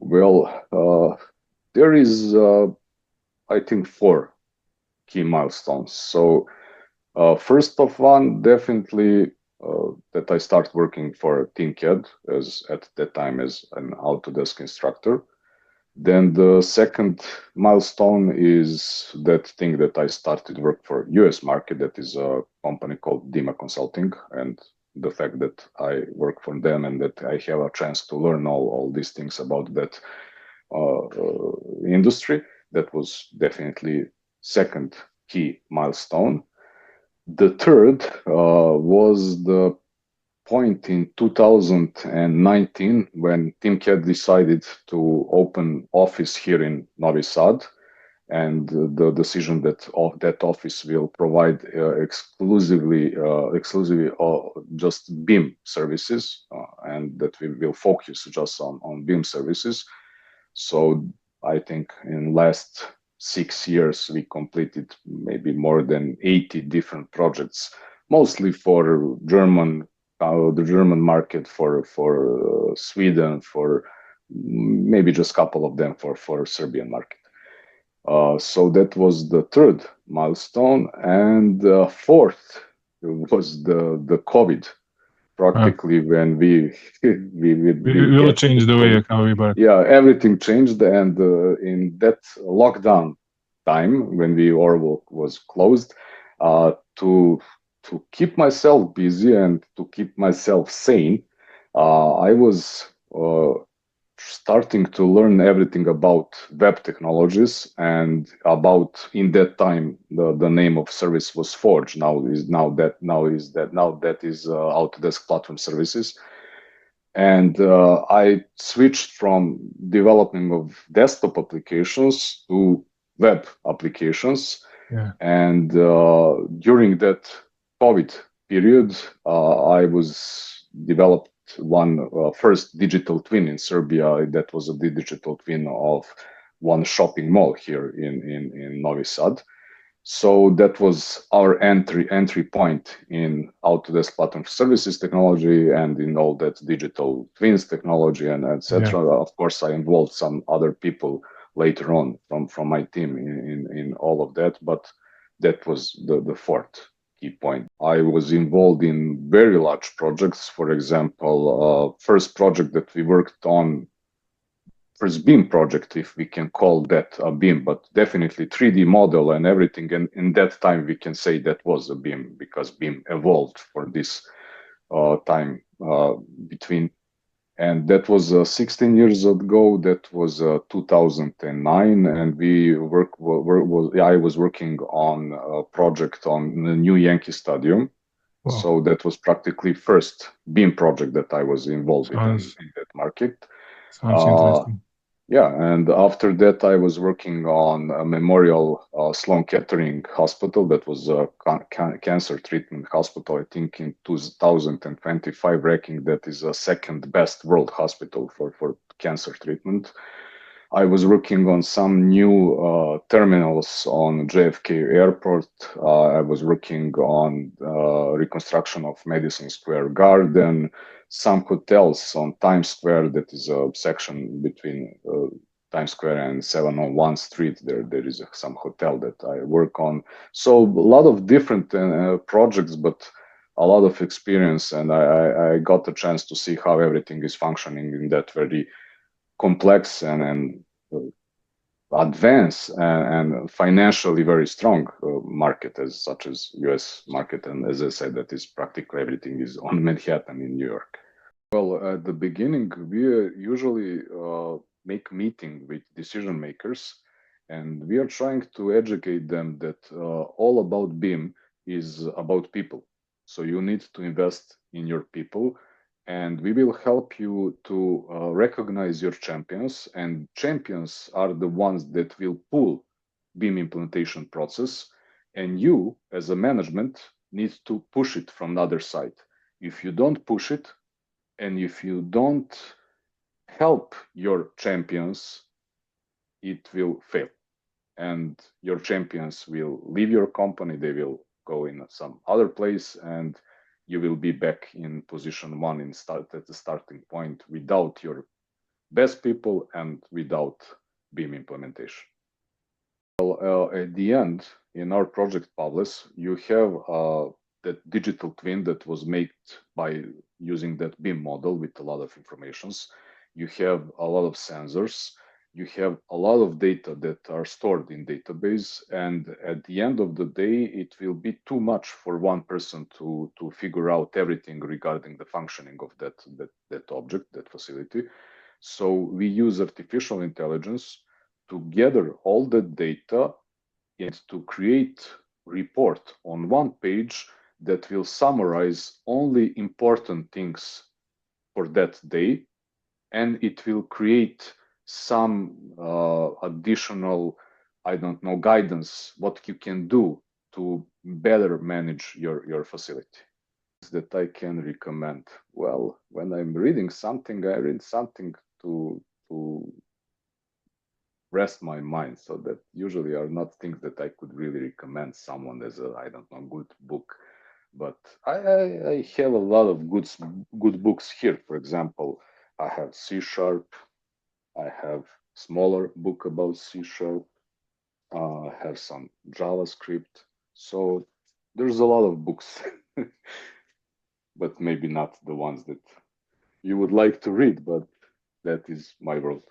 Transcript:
Well, there is, I think, four key milestones. So, first of one, definitely that I start working for TeamCAD as at that time as an Autodesk instructor. Then the second milestone is that thing that I started work for US market. That is a company called d.o.o Consulting, and the fact that I work for them and that I have a chance to learn all these things about that industry. That was definitely second key milestone. The third was the point in 2019 when TeamCAD decided to open office here in Novi Sad, and the decision that that office will provide exclusively just BIM services, and that we will focus just on BIM services. So I think in last 6 years we completed maybe more than 80 different projects, mostly for the German market, for Sweden, for maybe just a couple of them for Serbian market. So that was the third milestone, and the fourth was the COVID. Uh, Practically, when we we we will get the change the COVID, way how we work. yeah, everything changed, and in that lockdown time when we all was closed, to keep myself busy and to keep myself sane, I was starting to learn everything about web technologies, and about, in that time, the name of service was Forge. Now that is Autodesk Platform Services. And I switched from developing of desktop applications to web applications. Yeah. And during that COVID period, I was developed one first digital twin in Serbia. That was a digital twin of one shopping mall here in Novi Sad. So that was our entry point in Autodesk Platform Services technology and in all that digital twins technology and Yeah. etc. Of course, I involved some other people later on from my team in all of that, but that was the fourth key point. I was involved in very large projects. For example, first project that we worked on, first BIM project, if we can call that a BIM, but definitely 3D model and everything. And in that time, we can say that was a BIM, because BIM evolved for this time between. And that was 16 years ago. That was 2009, and I was working on a project on the new Yankee Stadium. Wow. So that was practically first BIM project that I was involved with Sounds in that market. sounds Uh, interesting. yeah, and after that, I was working on a Memorial Sloan Kettering Hospital. That was a cancer treatment hospital. I think in 2025 ranking, that is a second best world hospital for cancer treatment. I was working on some new terminals on JFK Airport. I was working on reconstruction of Madison Square Garden, some hotels on Times Square. That is a section between Times Square and 701 Street. There is some hotel that I work on. So a lot of different projects, but a lot of experience, and I got a chance to see how everything is functioning in that very complex and advanced and financially very strong market as such as US market. And as I said, that is practically everything is on Manhattan in New York. Well, at the beginning, we usually make meeting with decision makers, and we are trying to educate them that all about BIM is about people. So you need to invest in your people, and we will help you to recognize your champions. And champions are the ones that will pull BIM implementation process, and you, as a management, need to push it from the other side. If you don't push it, and if you don't help your champions, it will fail. And your champions will leave your company, they will go in some other place, and you will be back in position one at the starting point without your best people and without BIM implementation. Well, at the end, in our project Pavles, you have that digital twin that was made by using that BIM model with a lot of informations. You have a lot of sensors. You have a lot of data that are stored in database. And at the end of the day, it will be too much for one person to figure out everything regarding the functioning of that object, that facility. So we use artificial intelligence to gather all the data and to create report on one page that will summarize only important things for that day, and it will create some additional, I don't know, guidance what you can do to better manage your facility that I can recommend. Well, when I'm reading something, I read something to rest my mind. So that usually are not things that I could really recommend someone as a, I don't know, good book. But I have a lot of good books here. For example, I have C Sharp. I have smaller book about C Sharp. I have some JavaScript. So there's a lot of books, but maybe not the ones that you would like to read. But that is my world.